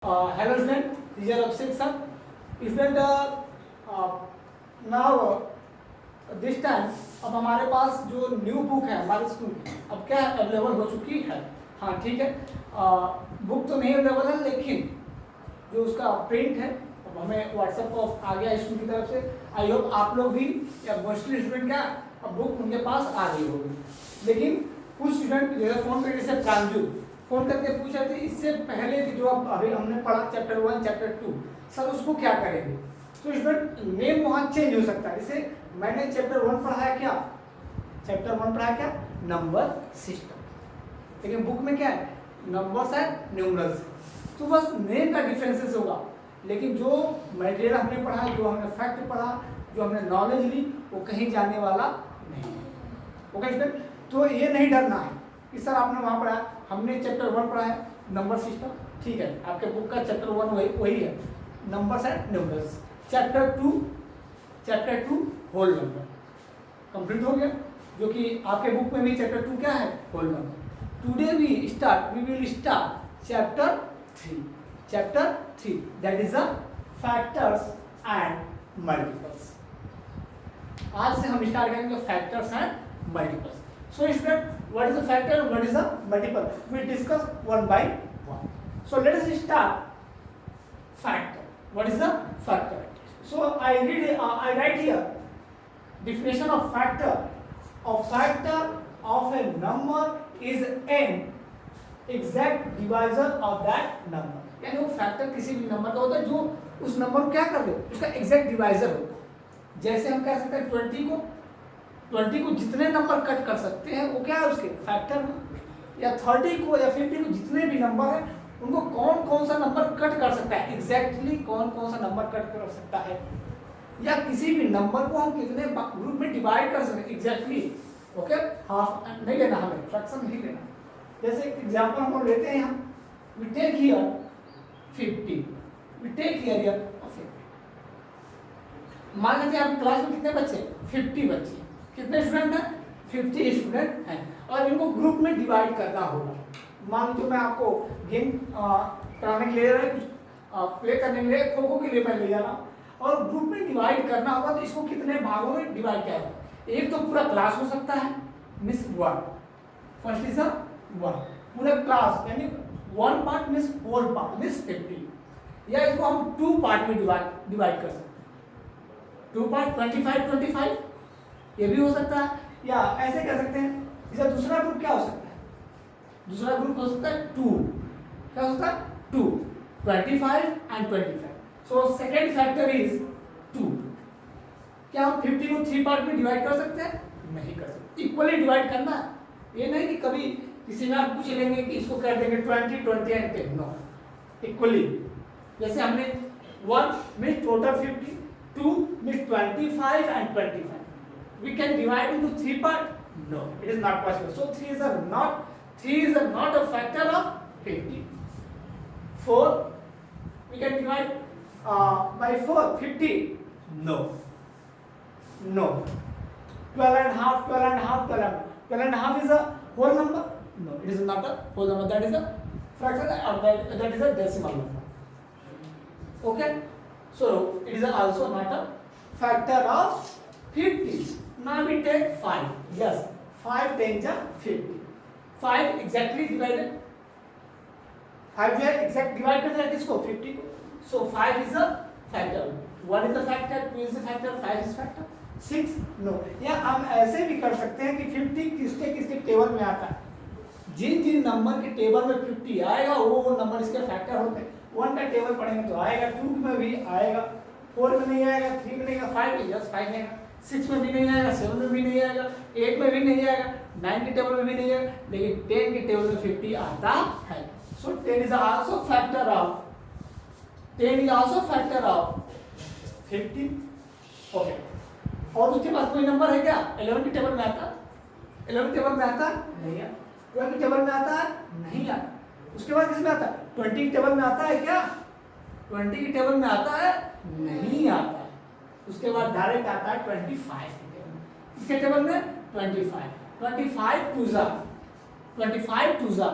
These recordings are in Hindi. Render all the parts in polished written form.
Hello student, this is Abhishek sir. Student, now this time अब हमारे पास जो न्यू बुक है हमारे स्कूल की अब क्या अवेलेबल हो चुकी है। हाँ ठीक है, बुक तो नहीं अवेलेबल है लेकिन जो उसका प्रिंट है अब हमें व्हाट्सएप पर आ गया स्कूल की तरफ से। आई होप आप लोग भी या मोस्टली स्टूडेंट क्या अब बुक उनके पास आ गई होगी। लेकिन कुछ स्टूडेंट जैसे फ़ोन पे जैसे प्रांजू फ़ोन करके पूछा थे इससे पहले कि जो अब अभी हमने पढ़ा चैप्टर 1 चैप्टर 2 सर उसको क्या करेंगे। तो स्टूडेंट नेम वहाँ चेंज हो सकता है। जैसे मैंने चैप्टर 1 पढ़ा है क्या, चैप्टर 1 पढ़ा है क्या नंबर सिस्टम, लेकिन बुक में क्या है नंबर्स है न्यूमरल्स। तो बस नेम का डिफरेंसेस होगा, लेकिन जो मटेरियल हमने पढ़ा जो हमने फैक्ट पढ़ा जो हमने नॉलेज ली वो कहीं जाने वाला नहीं है। ओके स्टूडेंट, तो ये नहीं डरना है कि सर आपने वहाँ पढ़ा हमने चैप्टर 1 पढ़ा है नंबर सिस्टम, ठीक है आपके बुक का चैप्टर 1 वही है numbers and numerals. Chapter 2 whole number complete हो गया, जो कि आपके बुक में भी चैप्टर 2 क्या है whole number. Today we will start chapter 3 that is the factors and multiples. आज से हम स्टार्ट करेंगे factors and multiples. So student, what is the factor and what is the multiple? We discuss one by one. So let us start factor. What is the factor? So I write here definition of factor. A factor of a number is n exact divisor of that number. यानी वो फैक्टर किसी भी नंबर का होता है जो उस नंबर को क्या कर दे उसका एग्जैक्ट डिवाइजर होता है। जैसे हम कह सकते हैं 20 को जितने नंबर कट कर सकते हैं वो क्या है उसके फैक्टर में, या 30 को या 50 को जितने भी नंबर है उनको कौन कौन सा नंबर कट कर सकता है एग्जैक्टली कौन कौन सा नंबर कट कर सकता है, या किसी भी नंबर को हम कितने ग्रुप में डिवाइड कर सकते हैं एग्जैक्टली। ओके, हाफ नहीं लेना हमें, फ्रैक्शन नहीं लेना। जैसे एग्जाम्पल हम लेते हैं हम we take here 50, we take here 50। मान लीजिए आपकी क्लास में कितने बच्चे 50 बच्चे, कितने स्टूडेंट हैं 50 स्टूडेंट हैं और इनको ग्रुप में डिवाइड करना होगा। मान लीजिए मैं आपको गेम कराने के लिए कुछ प्ले करने के लिए खो खो के लिए मैं ले जा रहा हूँ और ग्रुप में डिवाइड करना होगा, तो इसको कितने भागों में डिवाइड किया जाएगा। एक तो पूरा क्लास हो सकता है मिस 1, फर्स्ट इज 1 पूरा क्लास यानी 1 पार्ट मिस 4 पार्ट मिस 50, या इसको हम 2 पार्ट में डिवाइड कर सकते हैं 2 पार्ट 25 ये भी हो सकता है, या ऐसे कह सकते हैं इसका दूसरा ग्रुप क्या हो सकता है, दूसरा ग्रुप हो सकता है 2, क्या हो सकता है 2 25 and 25। So second factor is 2। क्या हम 50 को 3 पार्ट में डिवाइड कर सकते हैं, नहीं कर सकते, इक्वली डिवाइड करना है। ये नहीं कि कभी किसी में आप पूछ लेंगे कि इसको कर देंगे 20 एंड 10, नो इक्वली। जैसे हमने 1 means total 50, 2 means 25 and 25। We can divide into 3 parts? No, it is not possible. So 3 is not a factor of 50. 4 we can divide by 4 50. No. 12 and a half is a whole number? No, it is not a whole number. That is a fraction or that is a decimal number. Okay, so it is also not a factor of 50. Now we take 5. Yes, 5 10s are 50. 5 exactly divided. 5 जो है exact divide करते हैं किसको 50 को. So 5 is a factor. 1 is a factor, 2 is a factor, 5 is factor. 6 no. या हम ऐसे भी कर सकते हैं कि 50 किसके किसके टेबल में आता है, जिन जिन नंबर के टेबल में 50 आएगा वो नंबर इसके फैक्टर होते हैं। 1 का टेबल पढ़ेंगे तो आएगा, 2 में भी आएगा, 4 में नहीं आएगा, 3 में नहीं आएगा, 5 में जस्ट 5 आएगा, 6 में भी नहीं आएगा, 7 में भी नहीं आएगा, 8 में भी नहीं आएगा, 9 के टेबल में भी नहीं आएगा, लेकिन 10 के टेबल में 50 आता है। सो 10 is also factor of 50. Okay, और उसके बाद कोई नंबर है क्या 11 के टेबल में आता, 11 टेबल में आता नहीं आता, 12 के टेबल में आता नहीं आता, उसके बाद किस में आता 20 के टेबल में आता है क्या, 20 के टेबल में आता है नहीं आता, उसके बाद डायरेक्ट आता है 25 के टेबल में, इसके टेबल में 25 टू जा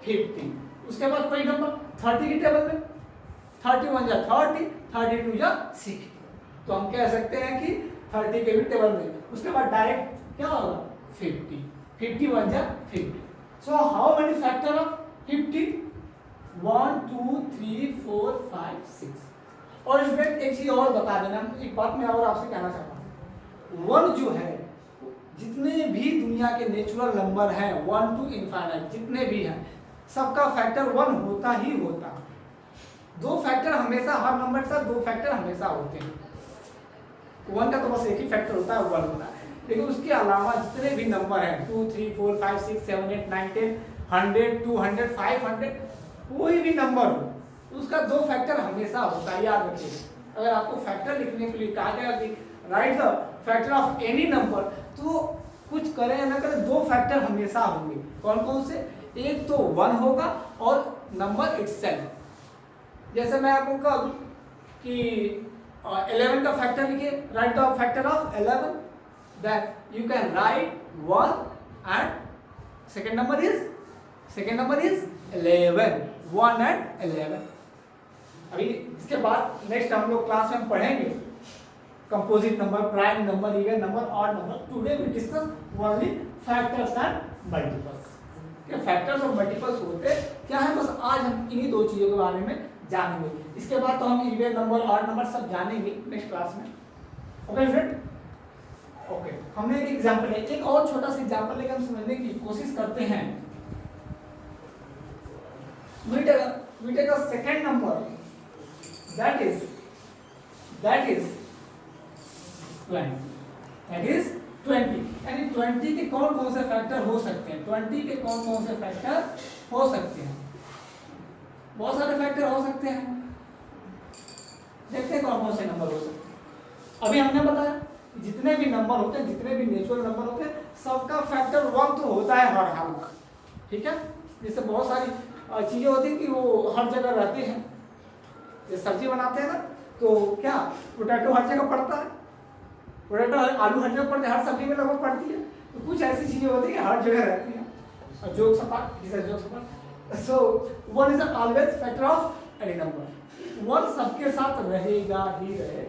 50, उसके बाद कोई नंबर 30 के टेबल में 31 जा 30, 32 जा 60। तो हम कह सकते हैं कि 30 के भी टेबल में, उसके बाद डायरेक्ट क्या होगा 50, 51 जा 50। So how many factor of 50? 1 2 3 4 5 6। और इसमें एक चीज और बता देना, एक बात मैं और आपसे कहना चाहता हूँ, 1 जो है, जितने भी दुनिया के नेचुरल नंबर हैं 1 to इनफाइनाइट जितने भी हैं, सबका फैक्टर 1 होता ही होता है। दो फैक्टर हमेशा, हर नंबर के साथ दो फैक्टर हमेशा होते हैं। 1 का तो बस एक ही फैक्टर होता है, 1 होता है। लेकिन उसके अलावा जितने भी नंबर हैं 2 3 4 5 6 7 8 9 10 100 200 500, कोई भी नंबर हो उसका दो फैक्टर हमेशा होता है, याद रखिए। अगर आपको फैक्टर लिखने के लिए कहा गया कि right the factor of any number, तो कुछ करें या ना करें, दो फैक्टर हमेशा होंगे। कौन कौन से? एक तो 1 होगा और नंबर इटसेल्फ। जैसे मैं आपको कहूँ कि 11 का फैक्टर लिखिए, right the factor of 11, then you can write 1 and second number is 11, 1 and 11। अभी इसके बाद नेक्स्ट हम लोग क्लास में पढ़ेंगे composite number, prime number, even number, odd number. Today we discuss only factors and multiples. क्या फैक्टर्स और मल्टीपल्स होते क्या है, बस आज हम इन्हीं दो चीजों के बारे में जानेंगे। इसके बाद तो हम इवन नंबर, ऑड नंबर सब जानेंगे नेक्स्ट क्लास में। Okay friend, okay. हमने एक एग्जांपल है, एक और छोटा सा एग्जांपल लेकर हम समझने की कोशिश करते हैं। we take a second number, that is 20। यानी 20 के कौन कौन से फैक्टर हो सकते हैं? 20 के कौन कौन से फैक्टर हो सकते हैं? बहुत सारे फैक्टर हो सकते हैं। देखते हैं कौन कौन से नंबर हो सकते हैं। अभी हमने बताया जितने भी नंबर होते हैं, जितने भी नेचुरल नंबर होते हैं, सबका फैक्टर 1 तो होता है हर हाल में, ठीक है। जैसे बहुत सारी चीजें होती हैं कि वो हर जगह रहते हैं। जैसे सब्जी बनाते हैं ना, तो क्या पोटैटो हर जगह पड़ता है, पोटैटो आलू हर जगह पड़ते हैं, हर सब्जी में लगभग पड़ती है। तो कुछ ऐसी चीजें होती हैं हर जगह रहती हैं। जोक सपाट, so 1 is always factor of any number. 1 सबके साथ रहेगा ही रहे।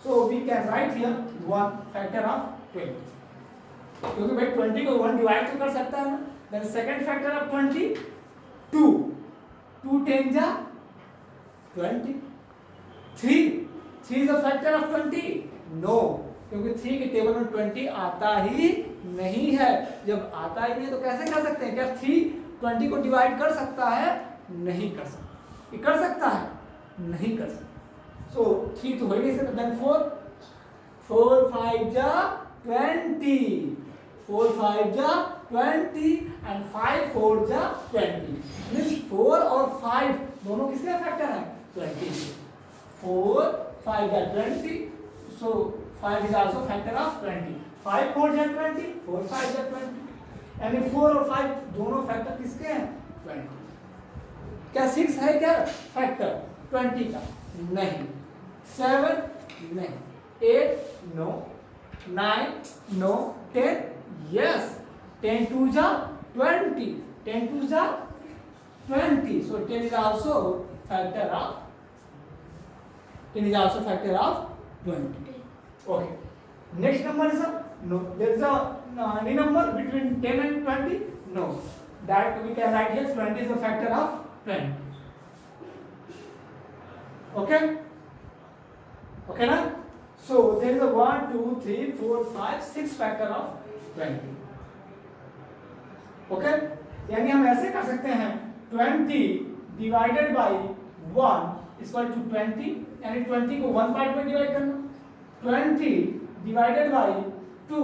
So we can write here 1 factor of 20, क्योंकि भाई 20 को 1 डिवाइड तो कर सकता है ना। देन सेकंड फैक्टर ऑफ 20 2 10 जा 20। 3 is a factor of 20, no, क्योंकि 3 के टेबल में 20 आता ही नहीं है। जब आता ही नहीं है तो कैसे कर सकते हैं? क्या 3 20 को डिवाइड कर सकता है? नहीं कर सकता। ये कर सकता है? नहीं कर सकता। सो 3 तो हो ही नहीं सकता। देन 4 5 जा 20, 4 5 जा 20 एंड 5 4 जा 20। मींस 4 और 5 दोनों किसका फैक्टर है? 20। 4 5 जा 20, सो 5 is also factor of 20। 5 4 जा 20, 4 5 जा 20, यानी 4 और 5 दोनों फैक्टर किसके हैं? 20। क्या 6 है क्या फैक्टर 20 का? नहीं। 7 नहीं, 8 नो, 9 नो, 10 यस। 10 2 जा 20, 10 2 जा 20, so 10 is also factor of 20. Okay, next number is no, there is any number between 10 and 20? No, that we can write here 20 is a factor of 20. Okay na? So there is a 1 2 3 4 5 6 factor of 20. Okay, यानी हम ऐसे कर सकते हैं 20 डिवाइडेड बाई 1 इक्वल टू 20, यानी 20 को 1 पार्ट में डिवाइड करना। 20 divided by 2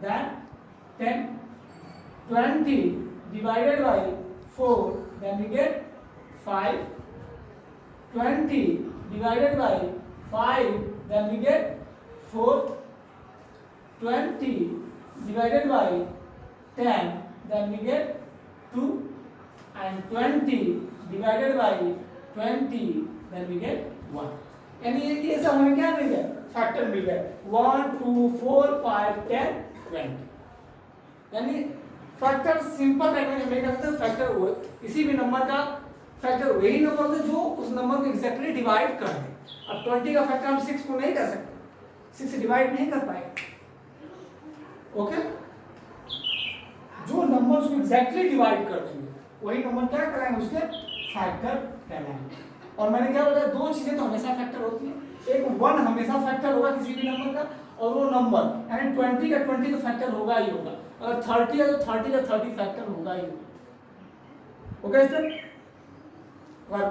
then 10, 20 divided by 4 then we get 5, 20 divided by 5 then we get 4, 20 divided by 10 then we get 2, and 20 divided by 20 then we get 1। यानी ये सब हमें क्या मिल गया? फैक्टर मिल गया। 1 2 4 5 10 20। यानी फैक्टर सिंपल लैंग्वेज में कहते हैं फैक्टर इसी भी नंबर का फैक्टर वही नंबर होता है जो उस नंबर को एग्जैक्टली एग्जैक्टली डिवाइड कर दें। अब 20 का फैक्टर हम 6 को नहीं कर सकते, 6 से डिवाइड नहीं कर पाएंगे। ओके, जो नंबर्स को एग्जैक्टली डिवाइड कर देंगे वही नंबर क्या कराएंगे, उसके फैक्टर कहलाएंगे। और मैंने क्या बताया, दो चीजें तो हमेशा फैक्टर होती है, एक 1 हमेशा फैक्टर होगा किसी भी नंबर का, और वो नंबर यानी 20 का 20 तो फैक्टर होगा ही होगा, अगर 30 है तो 30 का 30 फैक्टर होगा ही होगा। ओके स्टूडेंट, अगर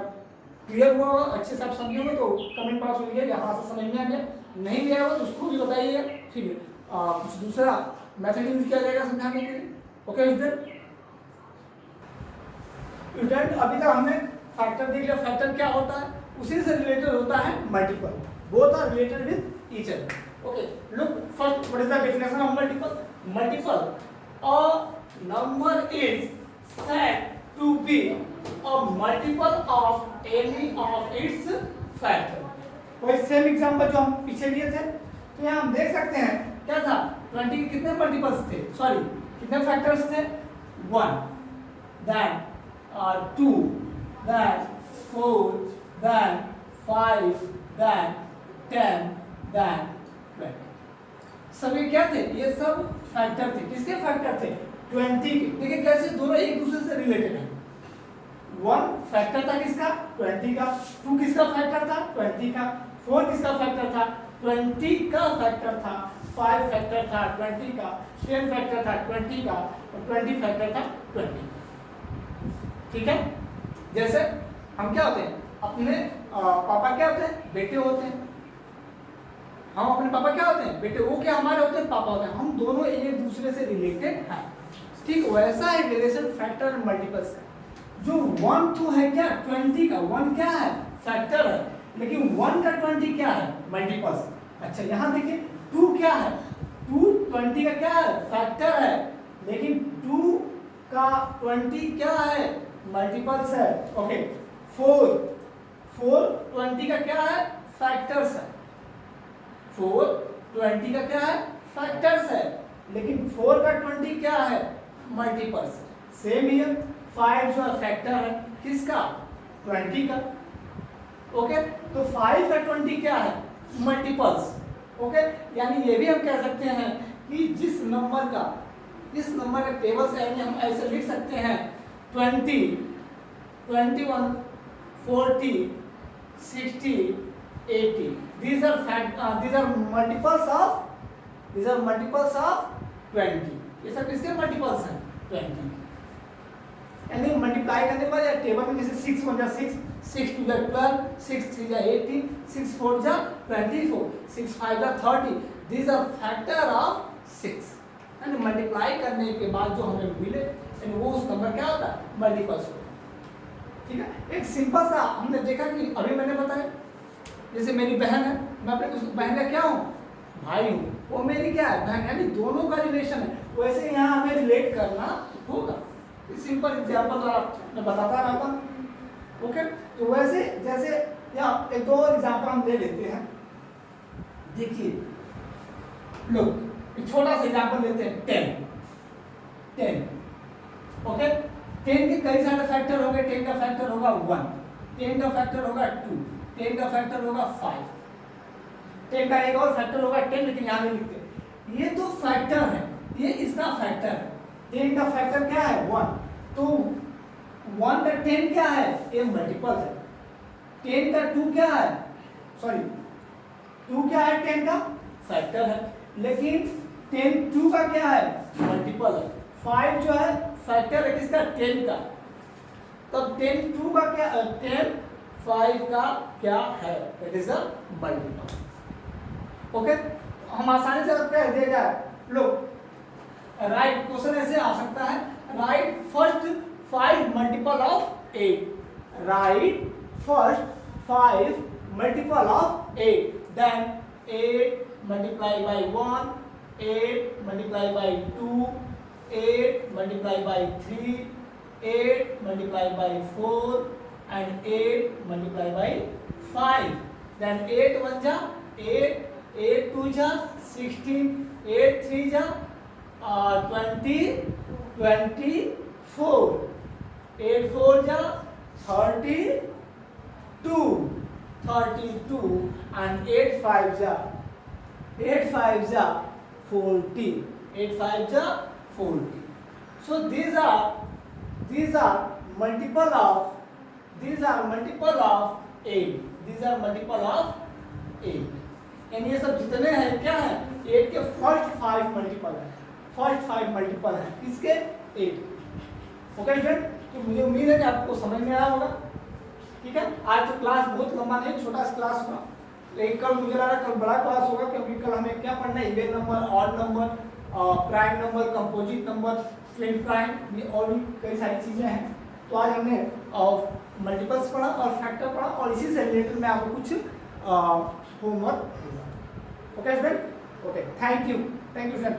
क्लियर हुआ अच्छे से आप समझोगे तो कमेंट बॉक्स में लिखिए यहाँ से समझ में आ गया, नहीं लिया हुआ तो उसको भी बताइए, फिर कुछ दूसरा मेथड यूज किया जाएगा समझाने के लिए। ओके स्टूडेंट, अभी तक हमने फैक्टर देख लिया, फैक्टर क्या होता है, उसी से रिलेटेड होता है multiple, both are related with each other. Okay, look first, what is the definition of multiple? Multiple, a number is said to be a multiple of any of its factor। वही सेम एग्जांपल जो हम पीछे लिए थे, तो यहाँ हम देख सकते हैं क्या था, 20 के कितने मल्टीपल्स थे, सॉरी कितने फैक्टर्स थे, 1, then 2, then 4, then 5, then 10, then 20। सभी क्या थे, ये सब फैक्टर थे, किसके फैक्टर थे, 20 के। देखिए कैसे दोनों एक दूसरे से रिलेटेड है, 1 फैक्टर था किसका, 20 का, 2 किसका फैक्टर था, 20 का, 4 किसका फैक्टर था, 20 का फैक्टर था, 5 फैक्टर था 20 का, 10 फैक्टर था 20 का, और 20 फैक्टर था 20। ठीक है, जैसे हम क्या होते हैं, अपने पापा क्या होते हैं, बेटे होते हैं, हम अपने पापा क्या होते हैं, बेटे, वो क्या हमारे होते हैं, पापा होते हैं, हम दोनों एक दूसरे से रिलेटेड हैं। ठीक वैसा है रिलेशन फैक्टर और मल्टीपल्स का। जो 1 2 है क्या, 20 का 1 क्या है, फैक्टर है, लेकिन 1 का 20 क्या है, मल्टीपल्स। अच्छा यहाँ देखिए 2 क्या है, 2 20 का क्या है, फैक्टर है, लेकिन 2 का 20 क्या है, मल्टीपल्स है। ओके, 4 20 का क्या है, फैक्टर्स है, 4 20 का क्या है, फैक्टर्स है, लेकिन 4 का 20 क्या है, मल्टीपल्स। सेम हियर 5 जो है फैक्टर है किसका, 20 का। ओके, तो 5 का 20 क्या है, मल्टीपल्स। ओके, यानी ये भी हम कह सकते हैं कि जिस नंबर का, इस नंबर का टेबल से हम ऐसे लिख सकते हैं 20, 21, 40, 60, 80, these are multiples of 20। ये सब किसके मल्टीपल्स हैं, 20। यानी मल्टीप्लाई करने के बाद टेबल में जैसे 6 1 जा 6, 6 2 जा 12, 6 3 जा 18, 6 4 जा 24, 6 5 जा 30, these are factor of 6। यानी मल्टीप्लाई करने के बाद जो हमें मिले, यानी वो उस नंबर क्या होता है, मल्टीपल्स होता है। ठीक है, एक सिंपल सा हमने देखा कि अभी मैंने बताया, जैसे मेरी बहन है, मैं अपने उस बहन का क्या हूँ, भाई हूँ, वो मेरी क्या है, बहन, यानी दोनों का रिलेशन है। वैसे यहाँ हमें रिलेट करना होगा, सिंपल एग्जांपल द्वारा मैं बताता रहता हूँ। ओके, तो वैसे जैसे यहाँ एक दो और एग्जांपल हम ले लेते हैं। देखिए लो, एक छोटा सा एग्जांपल लेते हैं, 10। ओके, 10 के कई सारे फैक्टर हो गए, 10 का फैक्टर होगा 1, 10 का फैक्टर होगा 2, 10 का फैक्टर होगा 5, 10 का एक और फैक्टर होगा 10, लेकिन यहाँ नहीं लिखते। ये तो फैक्टर है, ये इसका फैक्टर है। 10 का फैक्टर क्या है, 1, तो 1 का 10 क्या है, ये मल्टीपल है। 10 का 2 क्या है, सॉरी 2 क्या है, 10 का फैक्टर है, लेकिन 10 2 का क्या है, मल्टीपल है। 5 जो है फैक्टर है किसका, 10 का, तब 10 2 का क्या, 10 5 का क्या है, it is a multiple. Okay, हम आसानी से कह दिया जाए, लो राइट, क्वेश्चन ऐसे आ सकता है, write first 5 multiple of 8, write first 5 multiple of 8, then 8 multiply by 1, 8 multiply by 2, 8 multiply by 3, 8 multiply by 4, and 8 multiply by 5, then 8 1 जा 8, 8 2 जा 16, 8 3 जा 20, 24, 8 4 जा 32, 32 and 8 5 are 40. 8 5 are 40. So these are multiple of 8. These are multiple of 8. यानी ये सब जितने हैं क्या है 8 के फर्स्ट 5 मल्टीपल है, फर्स्ट 5 मल्टीपल है किसके 8। ओके फ्रेंड, तो मुझे उम्मीद है कि आपको समझ में आया होगा। ठीक है, आज तो क्लास बहुत लंबा नहीं, छोटा सा क्लास होगा, लेकिन कल मुझे लग रहा है कल बड़ा क्लास होगा, क्योंकि कल हमें क्या पढ़ना है, even number, odd number, prime number, composite number, twin prime, ये और भी कई सारी चीजें हैं। तो आज हमने मल्टीपल्स पढ़ा और फैक्टर पढ़ा, और इसी से रिलेटेड मैं आपको कुछ होमवर्क दूंगा। Okay friend, okay, thank you friend.